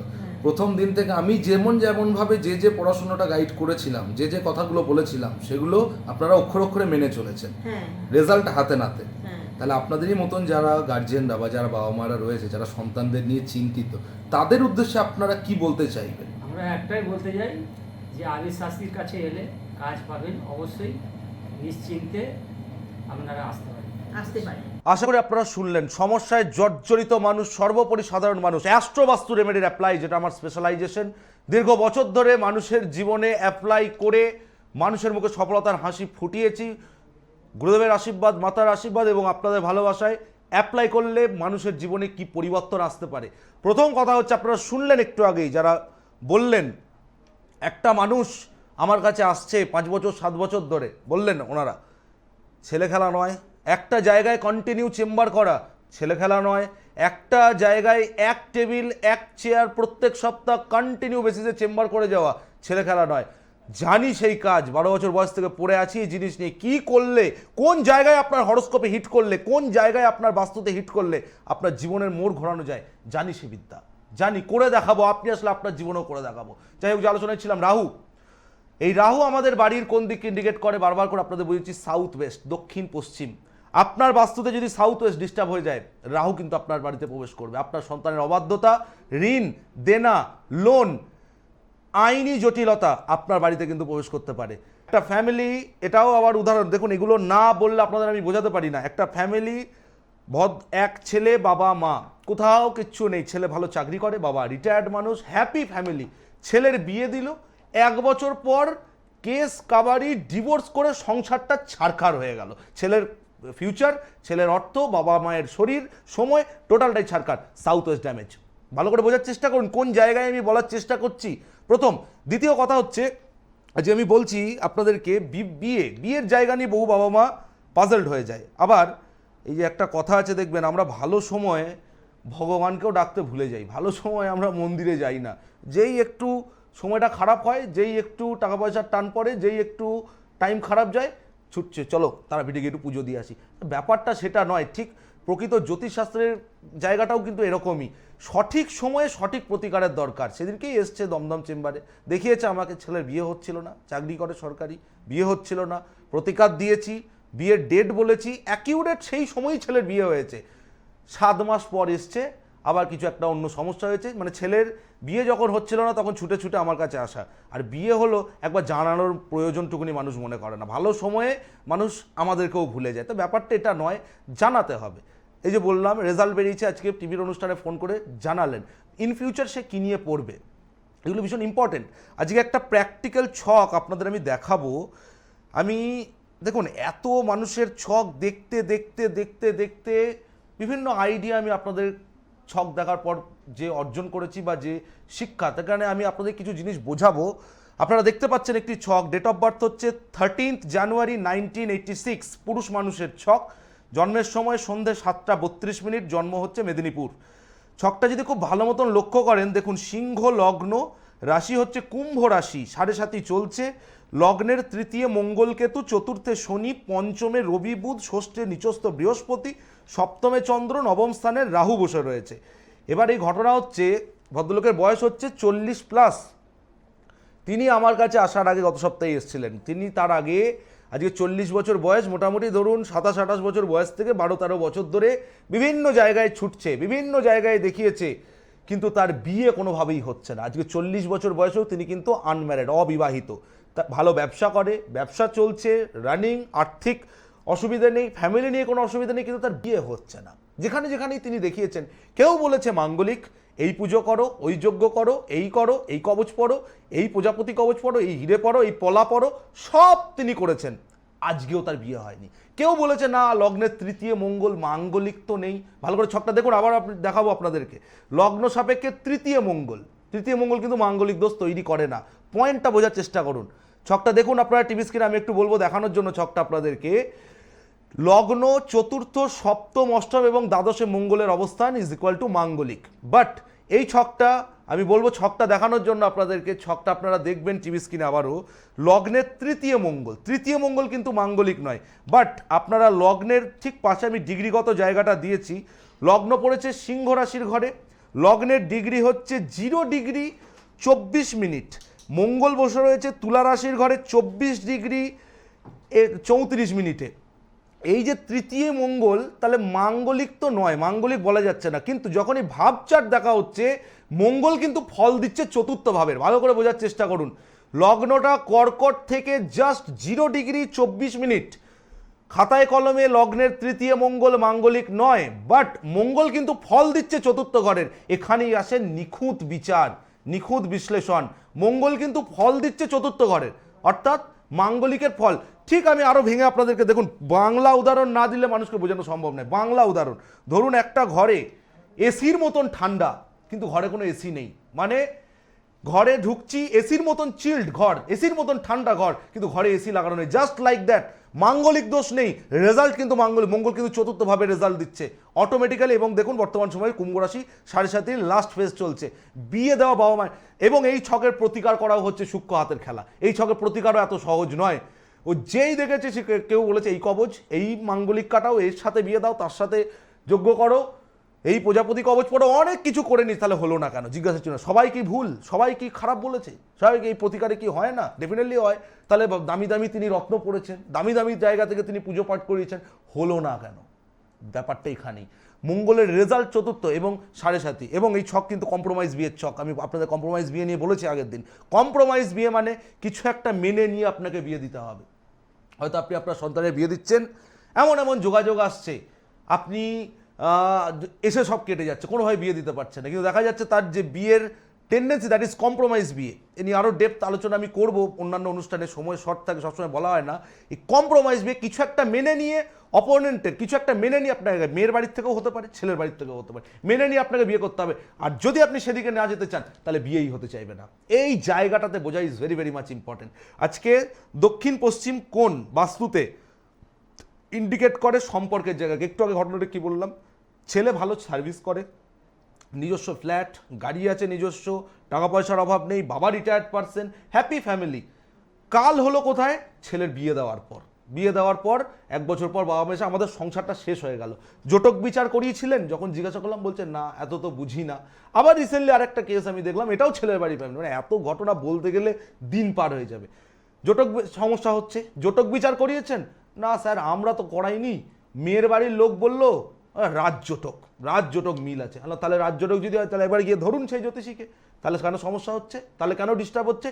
[SPEAKER 4] প্রথম দিন থেকে আমি যেমনভাবে যে পড়াশোনাটা গাইড করেছিলাম, যে কথাগুলো বলেছিলাম, সেগুলো আপনারা অক্ষরে অক্ষরে মেনে চলেছেন।
[SPEAKER 6] হ্যাঁ।
[SPEAKER 4] রেজাল্ট হাতে নাতে।
[SPEAKER 6] হ্যাঁ।
[SPEAKER 4] তাহলে আপনাদেরই মতন যারা গার্জিয়ানরা বা যারা বাবা মারা রয়েছে, যারা সন্তানদের নিয়ে চিন্তিত, তাদের উদ্দেশ্যে আপনারা কি বলতে চাইবেন?
[SPEAKER 5] আমরা একটাই বলতে চাই যে আবির শাস্ত্রীর কাছে এলে কাজ পাবেন, অবশ্যই নিশ্চিন্তে আপনারা আসতে পারেন।
[SPEAKER 1] আশা করি আপনারা শুনলেন, সমস্যায় জর্জরিত মানুষ, সর্বোপরি সাধারণ মানুষ, অ্যাস্ট্রোবাস্তু রেমেডির অ্যাপ্লাই, যেটা আমার স্পেশালাইজেশন, দীর্ঘ বছর ধরে মানুষের জীবনে অ্যাপ্লাই করে মানুষের মুখে সফলতার হাসি ফুটিয়েছি। গুরুদেবের আশীর্বাদ, মাতার আশীর্বাদ এবং আপনাদের ভালোবাসায় অ্যাপ্লাই করলে মানুষের জীবনে কি পরিবর্তন আসতে পারে। প্রথম কথা হচ্ছে, আপনারা শুনলেন একটু আগেই যারা বললেন একটা মানুষ আমার কাছে আসছে 5 বছর 7 বছর ধরে, বললেন ওনারা, ছেলে খেলা নয়। একটা জায়গায় কন্টিনিউ চেম্বার করা ছেলে খেলা নয়। একটা জায়গায় এক টেবিল এক চেয়ার প্রত্যেক সপ্তাহ কন্টিনিউ বেসিসে চেম্বার করে যাওয়া ছেলে খেলা নয়। জানি সেই কাজ, 12 বছর বয়স থেকে পড়ে আছি এই জিনিস নিয়ে। কী করলে, কোন জায়গায় আপনার হরস্কোপে হিট করলে, কোন জায়গায় আপনার বাস্তুতে হিট করলে আপনার জীবনের মোড় ঘোরানো যায়, জানি সে বিদ্যা, জানি, করে দেখাবো। আপনি আসলে আপনার জীবনেও করে দেখাবো। যাই হোক, যে আলোচনায় ছিলাম রাহু, এই রাহু আমাদের বাড়ির কোন দিক ইন্ডিকেট করে বারবার করে আপনাদের বলেছি, সাউথ ওয়েস্ট, দক্ষিণ পশ্চিম। আপনার বাস্তুতে যদি সাউথ ওয়েস্ট ডিস্টার্ব হয়ে যায়, রাহু কিন্তু আপনার বাড়িতে প্রবেশ করবে। আপনার সন্তানের অবাধ্যতা, ঋণ দেনা, লোন, আইনি জটিলতা আপনার বাড়িতে কিন্তু প্রবেশ করতে পারে। একটা ফ্যামিলি, এটাও আবার উদাহরণ দেখুন, এগুলো না বললে আপনাদের আমি বোঝাতে পারি না। একটা ফ্যামিলি, এক ছেলে, বাবা মা, কোথাও কিচ্ছু নেই, ছেলে ভালো চাকরি করে, বাবা রিটায়ার্ড মানুষ, হ্যাপি ফ্যামিলি। ছেলের বিয়ে দিল, 1 বছর পর কেস কাবারি ডিভোর্স করে সংসারটা ছারখার হয়ে গেল, ছেলের ফিউচার, ছেলের অর্থ, বাবা মায়ের শরীর, সময়, টোটালটাই ছারখার। South West damage. ভালো করে বোঝার চেষ্টা করুন কোন জায়গায় আমি বলার চেষ্টা করছি। প্রথম। দ্বিতীয় কথা হচ্ছে যে আমি বলছি আপনাদেরকে বিয়ের জায়গা নিয়ে বহু বাবা মা পাজলড হয়ে যায়। আবার এই যে একটা কথা আছে দেখবেন, আমরা ভালো সময়ে ভগবানকেও ডাকতে ভুলে যাই, ভালো সময় আমরা মন্দিরে যাই না। যেই একটু সময়টা খারাপ হয়, যেই একটু টাকা পয়সার টান পড়ে, যেই একটু টাইম খারাপ যায়, ছুটছে চলো তারাপীঠে গিয়ে একটু পুজো দিয়ে আসি। ব্যাপারটা সেটা নয়। ঠিক প্রকৃত জ্যোতিষশাস্ত্রের জায়গাটাও কিন্তু এরকমই, সঠিক সময়ে সঠিক প্রতিকারের দরকার। সেদিনকেই এসছে দমদম চেম্বারে, দেখিয়েছে আমাকে, ছেলের বিয়ে হচ্ছিল না, চাকরি করে সরকারি, বিয়ে হচ্ছিল না, প্রতিকার দিয়েছি, বিয়ের ডেট বলেছি, অ্যাকিউরেট সেই সময়ই ছেলের বিয়ে হয়েছে। 7 মাস পর এসছে আবার কিছু একটা অন্য সমস্যা হয়েছে, মানে ছেলের বিয়ে যখন হচ্ছিল না তখন ছুটে ছুটে আমার কাছে আসা, আর বিয়ে হলো একবার জানানোর প্রয়োজনটুকুনি মানুষ মনে করে না। ভালো সময়ে মানুষ আমাদেরকেও ভুলে যায়। তো ব্যাপারটা এটা নয়, জানাতে হবে। এই যে বললাম রেজাল্ট বেরিয়েছে, আজকে টিভির অনুষ্ঠানে ফোন করে জানালেন ইন ফিউচার সে কী নিয়ে পড়বে, এগুলো ভীষণ ইম্পর্টেন্ট। আজকে একটা প্র্যাকটিক্যাল ছক আপনাদের আমি দেখাবো। আমি দেখুন এত মানুষের ছক দেখতে দেখতে দেখতে দেখতে বিভিন্ন আইডিয়া আমি আপনাদের ছক দেখার পর যে অর্জন করেছি বা যে শিক্ষা, তার কারণে আমি আপনাদের কিছু জিনিস বোঝাবো। আপনারা দেখতে পাচ্ছেন একটি ছক, ডেট অফ বার্থ হচ্ছে 13 জানুয়ারি 1986, পুরুষ মানুষের ছক, জন্মের সময় সন্ধ্যে 7:32, জন্ম হচ্ছে মেদিনীপুর। ছকটা যদি খুব ভালো মতন লক্ষ্য করেন, দেখুন সিংহ লগ্ন, রাশি হচ্ছে কুম্ভ রাশি, 7.5 চলছে, লগ্নের তৃতীয় মঙ্গলকেতু, চতুর্থে শনি, পঞ্চমে রবি বুধ, ষষ্ঠে নিচস্থ বৃহস্পতি, সপ্তমে চন্দ্র, নবম স্থানে রাহু বসে রয়েছে। এবার এই ঘটনা হচ্ছে ভদ্রলোকের বয়স হচ্ছে 40+। তিনি আমার কাছে আসার আগে গত সপ্তাহে এসেছিলেন, তিনি তার আগে আজকে 40 বছর বয়স, মোটামুটি ধরুন 27-28 বছর বয়স থেকে 12-13 বছর ধরে বিভিন্ন জায়গায় ছুটছে, বিভিন্ন জায়গায় দেখিয়েছে, কিন্তু তার বিয়ে কোনোভাবেই হচ্ছে না। আজকে 40 বছর বয়সেও তিনি কিন্তু আনম্যারেড, অবিবাহিত। তা ভালো ব্যবসা করে, ব্যবসা চলছে, রানিং, আর্থিক অসুবিধা নেই, ফ্যামিলি নিয়ে কোনো অসুবিধা নেই, কিন্তু তার বিয়ে হচ্ছে না। যেখানেই তিনি দেখিয়েছেন, কেউ বলেছে মাঙ্গলিক, এই পুজো করো, ওই যজ্ঞ করো, এই কবচ পড়ো, এই প্রজাপতি কবচ পড়ো, এই হিরে পড়ো, এই পলা পড়ো, সব তিনি করেছেন, আজকেও তার বিয়ে হয়নি। কেউ বলেছে না লগ্নের তৃতীয় মঙ্গল, মাঙ্গলিক তো নেই। ভালো করে ছকটা দেখুন, আবার দেখাবো আপনাদেরকে। লগ্ন সাপেক্ষে তৃতীয় মঙ্গল কিন্তু মাঙ্গলিক দোষ তৈরি করে না। পয়েন্টটা বোঝার চেষ্টা করুন। ছকটা দেখুন আপনারা টিভি স্ক্রিনে, আমি একটু বলবো দেখানোর জন্য ছকটা আপনাদেরকে। লগ্ন চতুর্থ, সপ্তম, অষ্টম এবং দ্বাদশে মঙ্গলের অবস্থান ইজ ইকুয়াল টু মাঙ্গলিক। বাট এই ছকটা আমি বলবো, ছকটা দেখানোর জন্য আপনাদেরকে, ছকটা আপনারা দেখবেন টিভি স্ক্রিনে আবারও, লগ্নের তৃতীয় মঙ্গল কিন্তু মাঙ্গলিক নয়। বাট আপনারা লগ্নের ঠিক পাশে আমি ডিগ্রিগত জায়গাটা দিয়েছি, লগ্ন পড়েছে সিংহ রাশির ঘরে, লগ্নের ডিগ্রি হচ্ছে 0 ডিগ্রি 24 মিনিট, মঙ্গল বসে রয়েছে তুলা রাশির ঘরে 24 ডিগ্রি 34 মিনিটে। এই যে তৃতীয় মঙ্গল, তাহলে মাঙ্গলিক তো নয়, মাঙ্গলিক বলা যাচ্ছে না, কিন্তু যখনই ভাবচার্ট দেখা হচ্ছে মঙ্গল কিন্তু ফল দিচ্ছে চতুর্থ ভাবের। ভালো করে বোঝার চেষ্টা করুন, লগ্নটা কর্কট থেকে জাস্ট 0 ডিগ্রি 24 মিনিট, খাতায় কলমে লগ্নের তৃতীয় মঙ্গল মাঙ্গলিক নয়, বাট মঙ্গল কিন্তু ফল দিচ্ছে চতুর্থ ঘরের। এখানেই আসে নিখুঁত বিচার, নিখুঁত বিশ্লেষণ। মঙ্গল কিন্তু ফল দিচ্ছে চতুর্থ ঘরের, অর্থাৎ মাঙ্গলিকের ফল। ঠিক আমি আরও ভেঙে আপনাদেরকে, দেখুন বাংলা উদাহরণ না দিলে মানুষকে বোঝানো সম্ভব নয়। বাংলা উদাহরণ, ধরুন একটা ঘরে এসির মতন ঠান্ডা, কিন্তু ঘরে কোনো এসি নেই, মানে ঘরে ঢুকছি এসির মতন চিল্ড ঘর, এসির মতন ঠান্ডা ঘর, কিন্তু ঘরে এসি লাগানো নেই। জাস্ট লাইক দ্যাট, মাঙ্গলিক দোষ নেই, রেজাল্ট কিন্তু মঙ্গল কিন্তু চতুর্থভাবে রেজাল্ট দিচ্ছে অটোমেটিক্যালি। এবং দেখুন বর্তমান সময়ে কুম্ভ রাশি 7.5 লাস্ট ফেজ চলছে, বিয়ে দেওয়া বাবা মায়ের। এবং এই ছকের প্রতিকার করাও হচ্ছে সূক্ষ্ম হাতের খেলা, এই ছকের প্রতিকারও এত সহজ নয়। ও যেই দেখেছে সে কেউ বলেছে এই কবচ, এই মাঙ্গলিক কাটাও, এর সাথে বিয়ে দাও, তার সাথে যজ্ঞ করো, এই প্রজাপতি কবচ পড়ো, অনেক কিছু করে নিস, তাহলে হলো না কেন জিজ্ঞাসা ছিল। সবাই কি ভুল, সবাই কি খারাপ বলেছে, সবাই কি এই প্রতিকারে কি হয় না? ডেফিনেটলি হয়। তাহলে দামি দামি তিনি রত্ন পড়েছেন, দামি দামি জায়গা থেকে তিনি পুজো পাঠ করিয়েছেন, হলো না কেন? ব্যাপারটা এখানেই। মঙ্গলের রেজাল্ট চতুর্থ এবং 7.5, এবং এই ছক কিন্তু কম্প্রোমাইজ বিয়ের ছক। আমি আপনাদের কম্প্রোমাইজ বিয়ে নিয়ে বলেছি আগের দিন। কম্প্রোমাইজ বিয়ে মানে কিছু একটা মেনে নিয়ে আপনাকে বিয়ে দিতে হবে। হয়তো আপনি আপনার সন্তানের বিয়ে দিচ্ছেন, এমন যোগাযোগ আসছে, আপনি এসে সব কেটে যাচ্ছে, কোনোভাবে বিয়ে দিতে পারছে না, কিন্তু দেখা যাচ্ছে তার যে বিয়ের টেন্ডেন্সি দ্যাট ইজ কম্প্রোমাইজ বিয়ে। এ নিয়ে আরও ডেপথ আলোচনা আমি করব অন্যান্য অনুষ্ঠানে, সময় শর্ট থাকে, সবসময় বলা হয় না। এই কম্প্রোমাইজ বিয়ে কিছু একটা মেনে নিয়ে, অপোনেন্টের কিছু একটা মেনে নিয়ে, আপনাকে মেয়ের বাড়ির থেকেও হতে পারে, ছেলের বাড়ির থেকেও হতে পারে, মেনে নিয়ে আপনাকে বিয়ে করতে হবে। আর যদি আপনি সেদিকে না যেতে চান তাহলে বিয়েই হতে চাইবে না। এই জায়গাটাতে বোঝা is very very much important. আজকে দক্ষিণ পশ্চিম কোণ বাস্তুতে ইন্ডিকেট করে সম্পর্কের জায়গাকে। একটু আগে ঘটনাটা কি বললাম, ছেলে ভালো সার্ভিস করে, নিজস্ব ফ্ল্যাট, গাড়ি আছে নিজস্ব, টাকা পয়সার অভাব নেই, বাবা রিটায়ার্ড পারসন, হ্যাপি ফ্যামিলি। কাল হলো কোথায়? ছেলের বিয়ে দেওয়ার পর। বিয়ে দেওয়ার পর 1 বছর পর বাবা এসে আমাদের সংসারটা শেষ হয়ে গেল। জটক বিচার করিয়েছিলেন, যখন জিজ্ঞাসা করলাম বলছে না এত তো বুঝি না। আবার রিসেন্টলি আরেকটা কেস আমি দেখলাম, এটাও ছেলের বাড়ি ফ্যামিলি। মানে এত ঘটনা বলতে গেলে দিন পার হয়ে যাবে। জটক সমস্যা হচ্ছে, জটক বিচার করিয়েছেন? না স্যার আমরা তো করাইনি, মেয়ের বাড়ির লোক বললো রাজজটক মিল আছে। তাহলে রাজজটক যদি হয় তাহলে একবার গিয়ে ধরুন সেই জ্যোতিষীকে। তাহলে কেন সমস্যা হচ্ছে? তাহলে কেন ডিস্টার্ব হচ্ছে?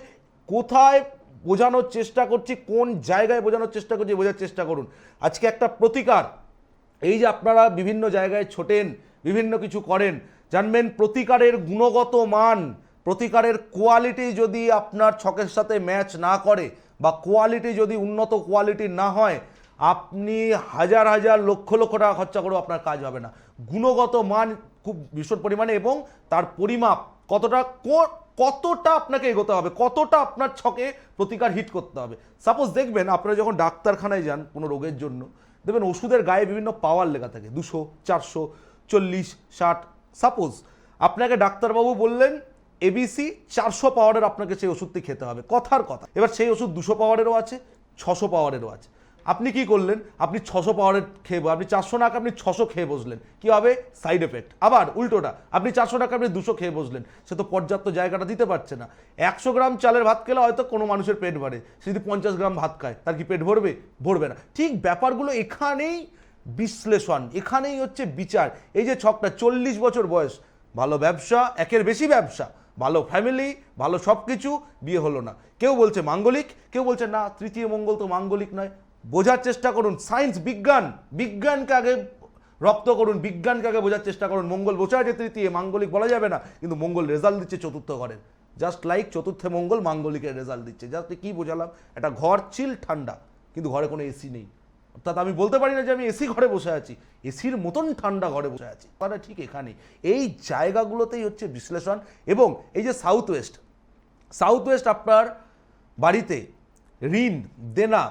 [SPEAKER 1] কোথায় বোঝানোর চেষ্টা করছি, কোন জায়গায় বোঝানোর চেষ্টা করছি, বোঝার চেষ্টা করুন। আজকে একটা প্রতিকার, এই যে আপনারা বিভিন্ন জায়গায় ছোটেন, বিভিন্ন কিছু করেন, জানবেন প্রতিকারের গুণগত মান, প্রতিকারের কোয়ালিটি যদি আপনার ছকের সাথে ম্যাচ না করে বা কোয়ালিটি যদি উন্নত কোয়ালিটি না হয়, আপনি হাজার হাজার লক্ষ লক্ষ টাকা খরচা করেও আপনার কাজ হবে না। গুণগত মান খুব ভীষণ পরিমাণে, এবং তার পরিমাপ কতটা আপনাকে এগোতে হবে, কতটা আপনার ছকে প্রতিকার হিট করতে হবে। সাপোজ দেখবেন আপনারা যখন ডাক্তারখানায় যান কোনো রোগের জন্য, দেখবেন ওষুধের গায়ে বিভিন্ন পাওয়ার লেখা থাকে, 200, 400, 40, 60। সাপোজ আপনাকে ডাক্তারবাবু বললেন এবিসি 400 পাওয়ারের আপনাকে সেই ওষুধটি খেতে হবে, কথার কথা। এবার সেই ওষুধ 200 পাওয়ারেরও আছে, 600 পাওয়ারেরও আছে। আপনি কি করলেন? আপনি 600 পাওয়ারের খেয়ে, আপনি 400 টাকা আপনি 600 খেয়ে বসলেন, কি হবে? Side effect. আবার উল্টোটা, আপনি 400 টাকা আপনি 200 খেয়ে বসলেন, সে তো পর্যাপ্ত জায়গাটা দিতে পারছে না। 100 গ্রাম চালের ভাত খেলে হয়তো কোনো মানুষের পেট ভরে, সে যদি 50 গ্রাম ভাত খায় তার কি পেট ভরবে? ভরবে না। ঠিক ব্যাপারগুলো এখানেই বিশ্লেষণ, এখানেই হচ্ছে বিচার। এই যে ছকটা, 40 বছর বয়স, ভালো ব্যবসা, একের বেশি ব্যবসা, ভালো ফ্যামিলি, ভালো সব কিছু, বিয়ে হলো না। কেউ বলছে মাঙ্গলিক, কেউ বলছে না তৃতীয় মঙ্গল তো মাঙ্গলিক নয়। বোঝার চেষ্টা করুন, সায়েন্স, বিজ্ঞানকে আগে রপ্ত করুন, বিজ্ঞানকে আগে বোঝার চেষ্টা করুন। মঙ্গল বসে আছে তৃতীয়, মাঙ্গলিক বলা যাবে না, কিন্তু মঙ্গল রেজাল্ট দিচ্ছে চতুর্থ ঘরের। জাস্ট লাইক চতুর্থে মঙ্গল মাঙ্গলিকের রেজাল্ট দিচ্ছে। জাস্ট কি বোঝালাম? একটা ঘর চিল ঠান্ডা, কিন্তু ঘরে কোনো এসি নেই। অর্থাৎ আমি বলতে পারি না যে আমি এসি ঘরে বসে আছি, এসির মতন ঠান্ডা ঘরে বসে আছি। তারা ঠিক এখানে এই জায়গাগুলোতেই হচ্ছে বিশ্লেষণ। এবং এই যে সাউথ ওয়েস্ট আপনার বাড়িতে ঋণ দেনা,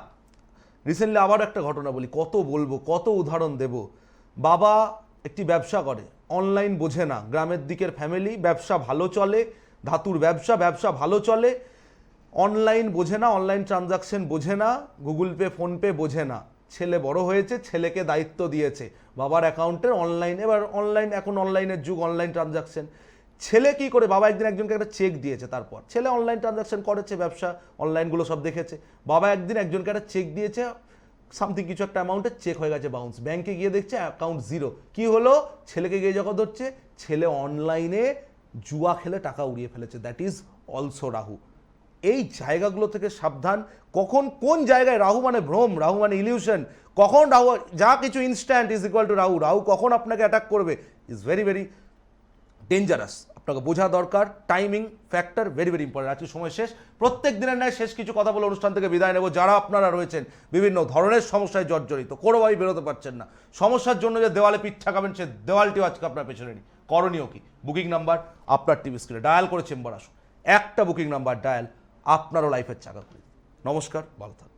[SPEAKER 1] রিসেন্টলি আবার একটা ঘটনা বলি, কত বলবো, কত উদাহরণ দেব। বাবা একটি ব্যবসা করে, অনলাইন বোঝে না, গ্রামের দিকের ফ্যামিলি, ব্যবসা ভালো চলে, ধাতুর ব্যবসা ভালো চলে, অনলাইন বোঝে না, অনলাইন ট্রানজাকশন বোঝে না, গুগল পে ফোনপে বোঝে না। ছেলে বড় হয়েছে, ছেলেকে দায়িত্ব দিয়েছে বাবার অ্যাকাউন্টের অনলাইন। এবার অনলাইন, এখন অনলাইনের যুগ, অনলাইন ট্রানজাকশন। ছেলে কি করে? বাবা একদিন একজনকে একটা চেক দিয়েছে, তারপর ছেলে অনলাইন ট্রানজাকশন করেছে, ব্যবসা অনলাইনগুলো সব দেখেছে। বাবা একদিন একজনকে একটা চেক দিয়েছে, সামথিং কিছু একটা অ্যামাউন্টের, চেক হয়ে গেছে বাউন্স। ব্যাংকে গিয়ে দেখছে অ্যাকাউন্ট জিরো। কি হলো? ছেলেকে গিয়ে যখন ধরছে, ছেলে অনলাইনে জুয়া খেলে টাকা উড়িয়ে ফেলেছে। That is also Rahu. এই জায়গাগুলো থেকে সাবধান। কখন কোন জায়গায় রাহু মানে ভ্রম, রাহু মানে ইলিউশন, কখন রাহু, যা কিছু instant is equal to Rahu, Rahu কখন আপনাকে অ্যাটাক করবে ইজ ভেরি ভেরি ডেঞ্জারাস। আপনাকে বোঝা দরকার। Timing factor very very important. আজকে সময় শেষ। প্রত্যেক দিনের ন্যায় শেষ কিছু কথা বলে অনুষ্ঠান থেকে বিদায় নেব। যারা আপনারা রয়েছেন বিভিন্ন ধরনের সমস্যায় জর্জরিত, কোনোভাবেই বেরোতে পারছেন না, সমস্যার জন্য যে দেওয়ালে পিঠ ঠাকাবেন, সে দেওয়ালটিও আজকে আপনার পেছনে নেই। করণীয় কি? বুকিং নাম্বার আপনার টিভি স্ক্রিনে, ডায়াল করে চেম্বার আসুন। একটা বুকিং নাম্বার ডায়াল আপনারও লাইফের চাকা খুলে। নমস্কার, ভালো থাকুন।